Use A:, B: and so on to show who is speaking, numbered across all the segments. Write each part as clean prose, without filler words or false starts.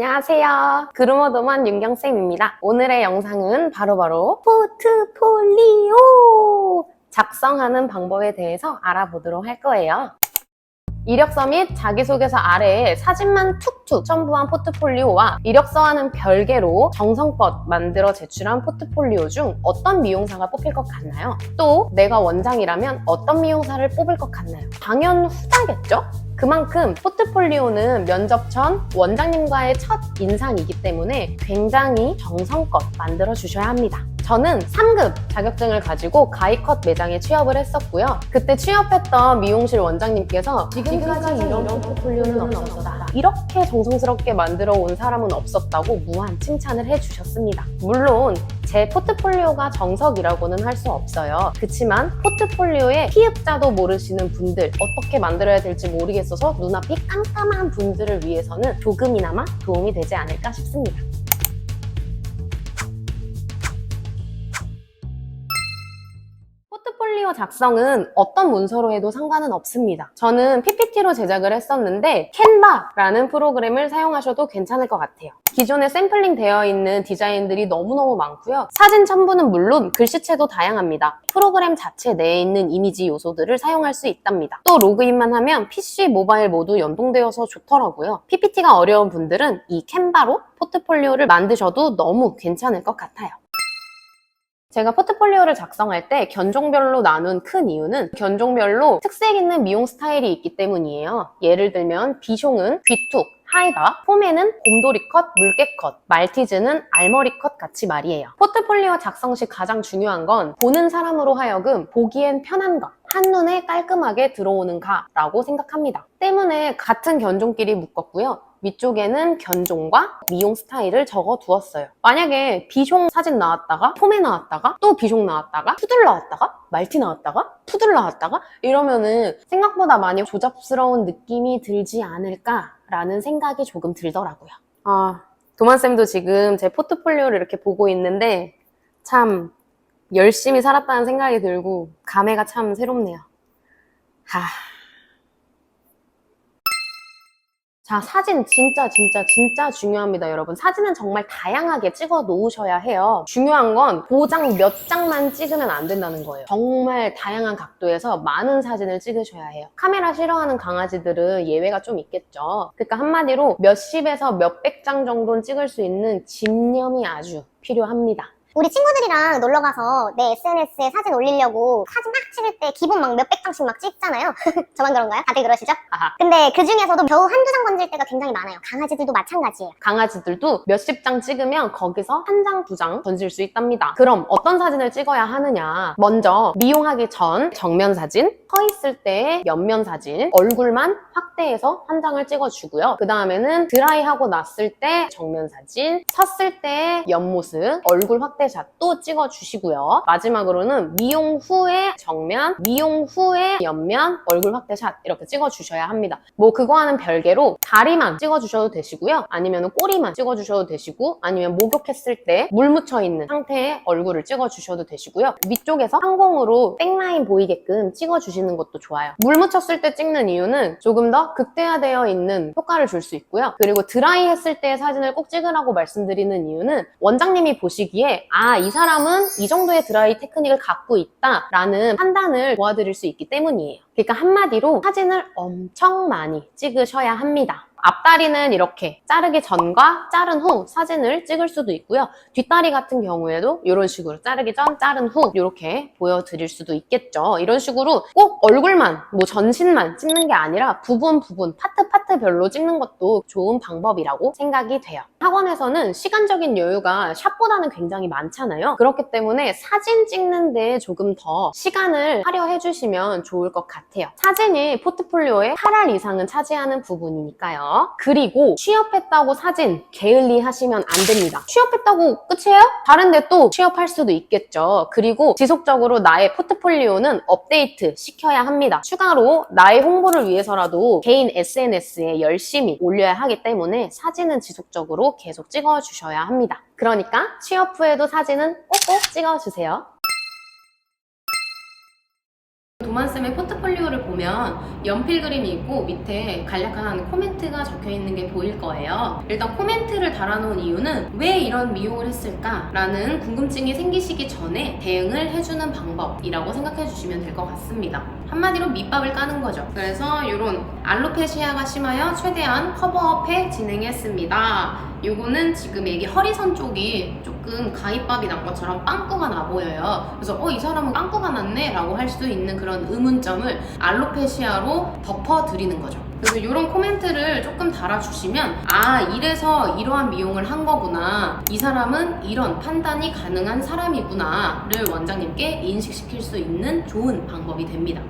A: 안녕하세요. 그루머도만 윤경쌤입니다. 오늘의 영상은 바로바로 포트폴리오 작성하는 방법에 대해서 알아보도록 할 거예요. 이력서 및 자기소개서 아래에 사진만 툭툭 첨부한 포트폴리오와 이력서와는 별개로 정성껏 만들어 제출한 포트폴리오 중 어떤 미용사가 뽑힐 것 같나요? 또 내가 원장이라면 어떤 미용사를 뽑을 것 같나요? 당연 후자겠죠? 그만큼 포트폴리오는 면접 전 원장님과의 첫 인상이기 때문에 굉장히 정성껏 만들어 주셔야 합니다. 저는 3급 자격증을 가지고 가이컷 매장에 취업을 했었고요. 그때 취업했던 미용실 원장님께서 지금까지 이런 포트폴리오는 없었다. 이렇게 정성스럽게 만들어 온 사람은 없었다고 무한 칭찬을 해주셨습니다. 물론 제 포트폴리오가 정석이라고는 할 수 없어요. 그치만 포트폴리오의 피읍자도 모르시는 분들, 어떻게 만들어야 될지 모르겠어서 눈앞이 깜깜한 분들을 위해서는 조금이나마 도움이 되지 않을까 싶습니다. 포트폴리오 작성은 어떤 문서로 해도 상관은 없습니다. 저는 PPT로 제작을 했었는데 캔바라는 프로그램을 사용하셔도 괜찮을 것 같아요. 기존에 샘플링 되어 있는 디자인들이 너무너무 많고요. 사진 첨부는 물론 글씨체도 다양합니다. 프로그램 자체 내에 있는 이미지 요소들을 사용할 수 있답니다. 또 로그인만 하면 PC, 모바일 모두 연동되어서 좋더라고요. PPT가 어려운 분들은 이 캔바로 포트폴리오를 만드셔도 너무 괜찮을 것 같아요. 제가 포트폴리오를 작성할 때 견종별로 나눈 큰 이유는 견종별로 특색 있는 미용 스타일이 있기 때문이에요. 예를 들면 비숑은 귀툭, 하이바, 포메는 곰돌이 컷, 물개 컷, 말티즈는 알머리 컷 같이 말이에요. 포트폴리오 작성 시 가장 중요한 건 보는 사람으로 하여금 보기엔 편한 것, 한눈에 깔끔하게 들어오는가 라고 생각합니다. 때문에 같은 견종끼리 묶었고요. 위쪽에는 견종과 미용 스타일을 적어 두었어요. 만약에 비숑 사진 나왔다가 포메 나왔다가 또 비숑 나왔다가 푸들 나왔다가 말티 나왔다가 푸들 나왔다가 이러면은 생각보다 많이 조잡스러운 느낌이 들지 않을까라는 생각이 조금 들더라고요. 도만쌤도 지금 제 포트폴리오를 이렇게 보고 있는데 참 열심히 살았다는 생각이 들고 감회가 참 새롭네요. 자, 사진 진짜 중요합니다, 여러분. 사진은 정말 다양하게 찍어 놓으셔야 해요. 중요한 건 도장 몇 장만 찍으면 안 된다는 거예요. 정말 다양한 각도에서 많은 사진을 찍으셔야 해요. 카메라 싫어하는 강아지들은 예외가 좀 있겠죠. 그러니까 한마디로 몇십에서 몇백 장 정도는 찍을 수 있는 집념이 아주 필요합니다.
B: 우리 친구들이랑 놀러가서 내 SNS에 사진 올리려고 사진 막 찍을 때 기본 막 몇백 장씩 막 찍잖아요. 저만 그런가요? 다들 그러시죠?
A: 아하.
B: 근데 그 중에서도 겨우 한두 장 건질 때가 굉장히 많아요. 강아지들도 마찬가지예요.
A: 강아지들도 몇십 장 찍으면 거기서 한 장, 두 장 던질 수 있답니다. 그럼 어떤 사진을 찍어야 하느냐? 먼저 미용하기 전 정면 사진, 서 있을 때의 옆면 사진, 얼굴만 확대해서 한 장을 찍어주고요. 그 다음에는 드라이하고 났을 때 정면 사진, 섰을 때의 옆모습, 얼굴 확대샷도 찍어주시고요. 마지막으로는 미용 후에 정면, 미용 후에 옆면, 얼굴 확대샷 이렇게 찍어주셔야 합니다. 뭐 그거와는 별개로 다리만 찍어주셔도 되시고요. 아니면 꼬리만 찍어주셔도 되시고 아니면 목욕했을 때 물 묻혀있는 상태의 얼굴을 찍어주셔도 되시고요. 위쪽에서 항공으로 백라인 보이게끔 찍어주시는 것도 좋아요. 물 묻혔을 때 찍는 이유는 조금 더 극대화되어 있는 효과를 줄 수 있고요. 그리고 드라이 했을 때의 사진을 꼭 찍으라고 말씀드리는 이유는 원장님이 보시기에 이 사람은 이 정도의 드라이 테크닉을 갖고 있다 라는 판단을 도와드릴 수 있기 때문이에요. 그러니까 한마디로 사진을 엄청 많이 찍으셔야 합니다. 앞다리는 이렇게 자르기 전과 자른 후 사진을 찍을 수도 있고요. 뒷다리 같은 경우에도 이런 식으로 자르기 전, 자른 후 이렇게 보여드릴 수도 있겠죠. 이런 식으로 꼭 얼굴만, 뭐 전신만 찍는 게 아니라 부분, 파트별로 찍는 것도 좋은 방법이라고 생각이 돼요. 학원에서는 시간적인 여유가 샵보다는 굉장히 많잖아요. 그렇기 때문에 사진 찍는 데 조금 더 시간을 할애해 주시면 좋을 것 같아요. 사진이 포트폴리오의 8할 이상은 차지하는 부분이니까요. 그리고 취업했다고 사진 게을리 하시면 안 됩니다. 취업했다고 끝이에요? 다른데 또 취업할 수도 있겠죠. 그리고 지속적으로 나의 포트폴리오는 업데이트 시켜야 합니다. 추가로 나의 홍보를 위해서라도 개인 SNS에 열심히 올려야 하기 때문에 사진은 지속적으로 계속 찍어주셔야 합니다. 그러니까 취업 후에도 사진은 꼭꼭 찍어주세요. 도만쌤의 포트폴리오를 보면 연필 그림이 있고 밑에 간략한 코멘트가 적혀 있는 게 보일 거예요. 일단 코멘트를 달아놓은 이유는 왜 이런 미용을 했을까? 라는 궁금증이 생기시기 전에 대응을 해주는 방법이라고 생각해 주시면 될 것 같습니다. 한마디로 밑밥을 까는 거죠. 그래서 이런 알로페시아가 심하여 최대한 커버업해 진행했습니다. 요거는 지금 여기 허리선 쪽이 조금 가위밥이 난 것처럼 빵꾸가 나 보여요. 그래서 이 사람은 빵꾸가 났네? 라고 할 수 있는 그런 의문점을 알로페시아로 덮어드리는 거죠. 그래서 이런 코멘트를 조금 달아주시면 이래서 이러한 미용을 한 거구나, 이 사람은 이런 판단이 가능한 사람이구나 를 원장님께 인식시킬 수 있는 좋은 방법이 됩니다.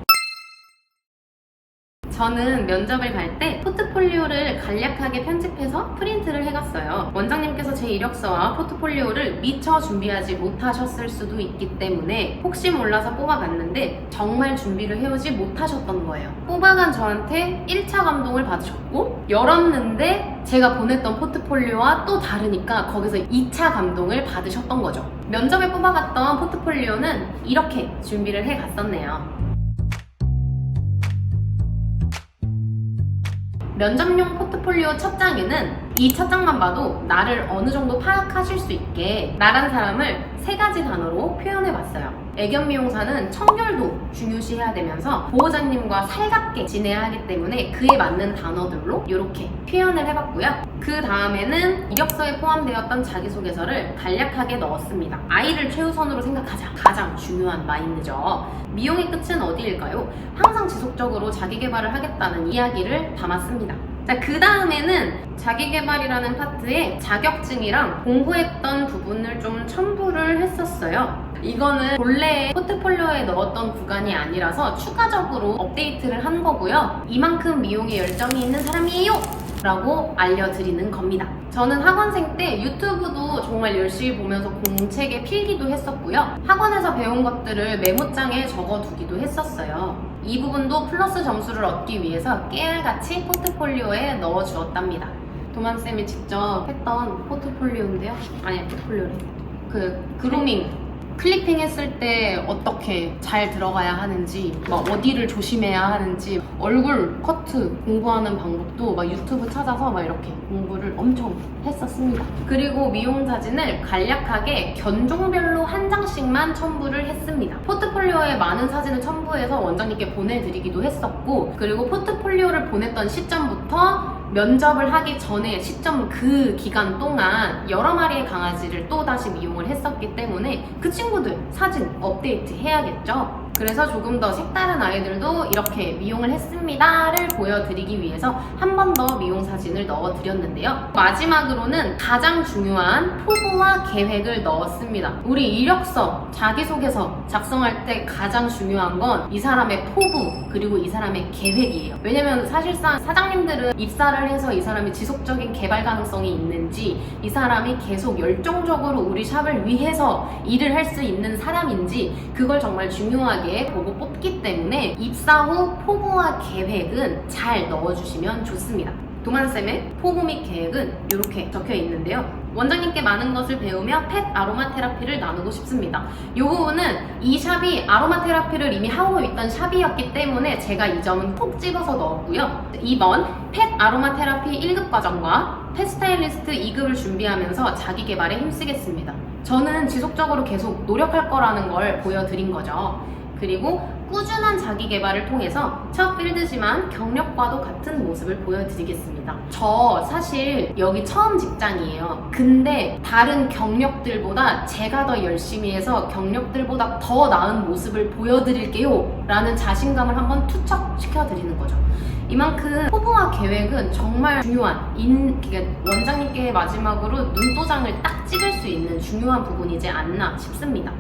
A: 저는 면접을 갈 때 포트폴리오를 간략하게 편집해서 프린트를 해갔어요. 원장님께서 제 이력서와 포트폴리오를 미처 준비하지 못하셨을 수도 있기 때문에 혹시 몰라서 뽑아갔는데 정말 준비를 해오지 못하셨던 거예요. 뽑아간 저한테 1차 감동을 받으셨고, 열었는데 제가 보냈던 포트폴리오와 또 다르니까 거기서 2차 감동을 받으셨던 거죠. 면접에 뽑아갔던 포트폴리오는 이렇게 준비를 해갔었네요. 면접용 포트폴리오 첫 장에는 이 첫 장만 봐도 나를 어느 정도 파악하실 수 있게 나란 사람을 3가지 단어로 표현해봤어요. 애견 미용사는 청결도 중요시해야 되면서 보호자님과 살갑게 지내야 하기 때문에 그에 맞는 단어들로 이렇게 표현을 해봤고요. 그 다음에는 이력서에 포함되었던 자기소개서를 간략하게 넣었습니다. 아이를 최우선으로 생각하자. 가장 중요한 마인드죠. 미용의 끝은 어디일까요? 항상 지속적으로 자기개발을 하겠다는 이야기를 담았습니다. 자, 그 다음에는 자기개발이라는 파트에 자격증이랑 공부했던 부분을 좀 첨부를 했었어요. 이거는 본래 포트폴리오에 넣었던 구간이 아니라서 추가적으로 업데이트를 한 거고요. 이만큼 미용에 열정이 있는 사람이에요! 라고 알려드리는 겁니다. 저는 학원생 때 유튜브도 정말 열심히 보면서 공책에 필기도 했었고요. 학원에서 배운 것들을 메모장에 적어두기도 했었어요. 이 부분도 플러스 점수를 얻기 위해서 깨알같이 포트폴리오에 넣어주었답니다. 도만쌤이 직접 했던 포트폴리오인데요. 아니, 포트폴리오래. 그루밍. 클리핑 했을 때 어떻게 잘 들어가야 하는지, 어디를 조심해야 하는지, 얼굴 커트 공부하는 방법도 유튜브 찾아서 이렇게 공부를 엄청 했었습니다. 그리고 미용 사진을 간략하게 견종별로 한 장씩만 첨부를 했습니다. 포트폴리오에 많은 사진을 첨부해서 원장님께 보내드리기도 했었고, 그리고 포트폴리오를 보냈던 시점부터 면접을 하기 전에 시점 그 기간 동안 여러 마리의 강아지를 또 다시 미용을 했었기 때문에 그 친구들 사진 업데이트 해야겠죠. 그래서 조금 더 색다른 아이들도 이렇게 미용을 했습니다를 보여드리기 위해서 한 번 더 미용 사진을 넣어드렸는데요. 마지막으로는 가장 중요한 포부와 계획을 넣었습니다. 우리 이력서, 자기소개서 작성할 때 가장 중요한 건 이 사람의 포부 그리고 이 사람의 계획이에요. 왜냐면 사실상 사장님들은 입사를 해서 이 사람이 지속적인 개발 가능성이 있는지, 이 사람이 계속 열정적으로 우리 샵을 위해서 일을 할 수 있는 사람인지 그걸 정말 중요하게 보고 뽑기 때문에 입사 후 포부와 계획은 잘 넣어주시면 좋습니다. 도만쌤의 포부 및 계획은 이렇게 적혀 있는데요. 원장님께 많은 것을 배우며 펫 아로마 테라피를 나누고 싶습니다. 이 부분은 이 샵이 아로마 테라피를 이미 하고 있던 샵이었기 때문에 제가 이 점은 콕 집어서 넣었고요. 2번 펫 아로마 테라피 1급 과정과 펫 스타일리스트 2급을 준비하면서 자기 개발에 힘쓰겠습니다. 저는 지속적으로 계속 노력할 거라는 걸 보여드린 거죠. 그리고 꾸준한 자기 개발을 통해서 첫 필드지만 경력과도 같은 모습을 보여드리겠습니다. 저 사실 여기 처음 직장이에요. 근데 다른 경력들보다 제가 더 열심히 해서 경력들보다 더 나은 모습을 보여드릴게요 라는 자신감을 한번 투척시켜드리는 거죠. 이만큼 포부와 계획은 정말 중요한 원장님께 마지막으로 눈도장을 딱 찍을 수 있는 중요한 부분이지 않나 싶습니다.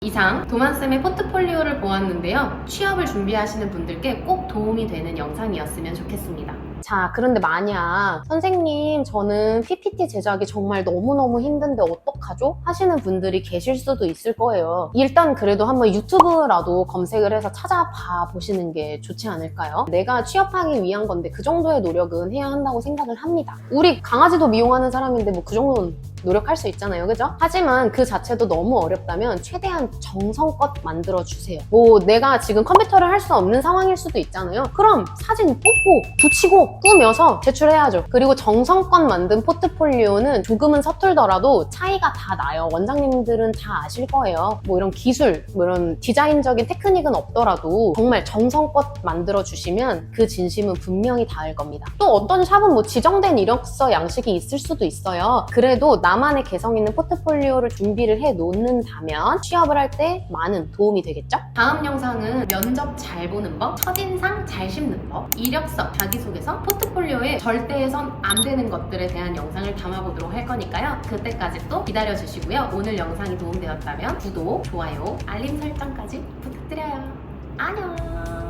A: 이상 도만쌤의 포트폴리오를 보았는데요. 취업을 준비하시는 분들께 꼭 도움이 되는 영상이었으면 좋겠습니다. 자, 그런데 만약 선생님 저는 PPT 제작이 정말 너무너무 힘든데 어떡하죠? 하시는 분들이 계실 수도 있을 거예요. 일단 그래도 한번 유튜브라도 검색을 해서 찾아봐 보시는 게 좋지 않을까요? 내가 취업하기 위한 건데 그 정도의 노력은 해야 한다고 생각을 합니다. 우리 강아지도 미용하는 사람인데 그 정도는 노력할 수 있잖아요. 그죠? 하지만 그 자체도 너무 어렵다면 최대한 정성껏 만들어주세요. 뭐 내가 지금 컴퓨터를 할 수 없는 상황일 수도 있잖아요. 그럼 사진 뽑고 붙이고 꾸며서 제출해야죠. 그리고 정성껏 만든 포트폴리오는 조금은 서툴더라도 차이가 다 나요. 원장님들은 다 아실 거예요. 뭐 이런 기술, 뭐 이런 디자인적인 테크닉은 없더라도 정말 정성껏 만들어주시면 그 진심은 분명히 닿을 겁니다. 또 어떤 샵은 뭐 지정된 이력서 양식이 있을 수도 있어요. 그래도 나만의 개성 있는 포트폴리오를 준비를 해 놓는다면 취업을 할 때 많은 도움이 되겠죠? 다음 영상은 면접 잘 보는 법, 첫인상 잘 심는 법, 이력서, 자기소개서, 포트폴리오에 절대 해선 안 되는 것들에 대한 영상을 담아보도록 할 거니까요. 그때까지 또 기다려주시고요. 오늘 영상이 도움되었다면 구독, 좋아요, 알림 설정까지 부탁드려요. 안녕!